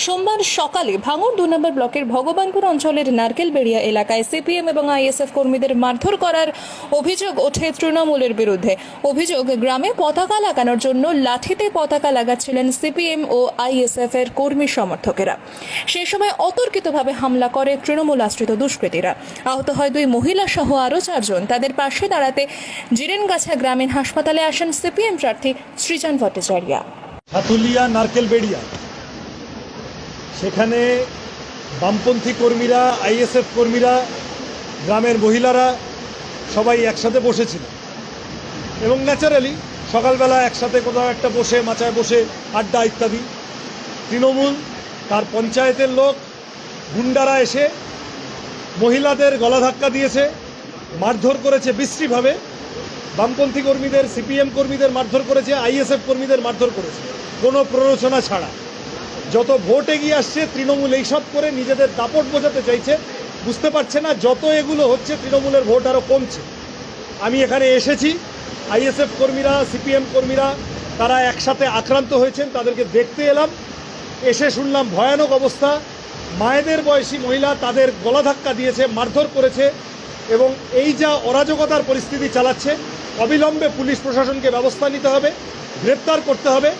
সোমবার সকালে ভাঙড় 2 নম্বর ব্লকের ভগবানপুর অঞ্চলের নারকেলবেড়িয়া এলাকায় সিপিএম এবং আইএসএফ কর্মীদের মারধর করার অভিযোগ ওঠে তৃণমূলের বিরুদ্ধে। অভিযোগ, গ্রামে পতাকা লাগানোর জন্য লাঠিতে পতাকা লাগাচ্ছিলেন সিপিএম ও আইএসএফ এর কর্মী সমর্থকেরা। সেই সময় অতর্কিতভাবে হামলা করে তৃণমূল আশ্রিত দুষ্কৃতীরা। আহত হয় 2 মহিলা সহ আরও 4 জন। তাদের পাশে দাঁড়াতে জিরেনগাছা গ্রামীণ হাসপাতালে আসেন সিপিএম প্রার্থী সৃজন ভট্টাচার্য। হাতুলিয়া নারকেলবেড়িয়া, সেখানে বামপন্থী কর্মীরা, আইএসএফ কর্মীরা, গ্রামের মহিলারা সবাই একসাথে বসেছিল এবং ন্যাচারালি সকালবেলা একসাথে কোথাও একটা বসে মাচায় বসে আড্ডা ইত্যাদি। তৃণমূল তার পঞ্চায়েতের লোক গুন্ডারা এসে মহিলাদের গলা ধাক্কা দিয়েছে, মারধর করেছে বিশ্রীভাবে। বামপন্থী কর্মীদের, সিপিএম কর্মীদের মারধর করেছে, আইএসএফ কর্মীদের মারধর করেছে, কোনো প্ররোচনা ছাড়া। যত ভোট এগিয়ে আসছে তৃণমূল এইসব করে নিজেদের দাপট বোঝাতে চাইছে, বুঝতে পারছে না যত এগুলো হচ্ছে তৃণমূলের ভোট আরও কমছে। আমি এখানে এসেছি, আইএসএফ কর্মীরা, সিপিএম কর্মীরা তারা একসাথে আক্রান্ত হয়েছেন, তাদেরকে দেখতে এলাম। এসে শুনলাম ভয়ানক অবস্থা, মায়েদের বয়সী মহিলা তাদের গলা ধাক্কা দিয়েছে, মারধর করেছে এবং এই যা অরাজকতার পরিস্থিতি চালাচ্ছে, অবিলম্বে পুলিশ প্রশাসনকে ব্যবস্থা নিতে হবে, গ্রেপ্তার করতে হবে।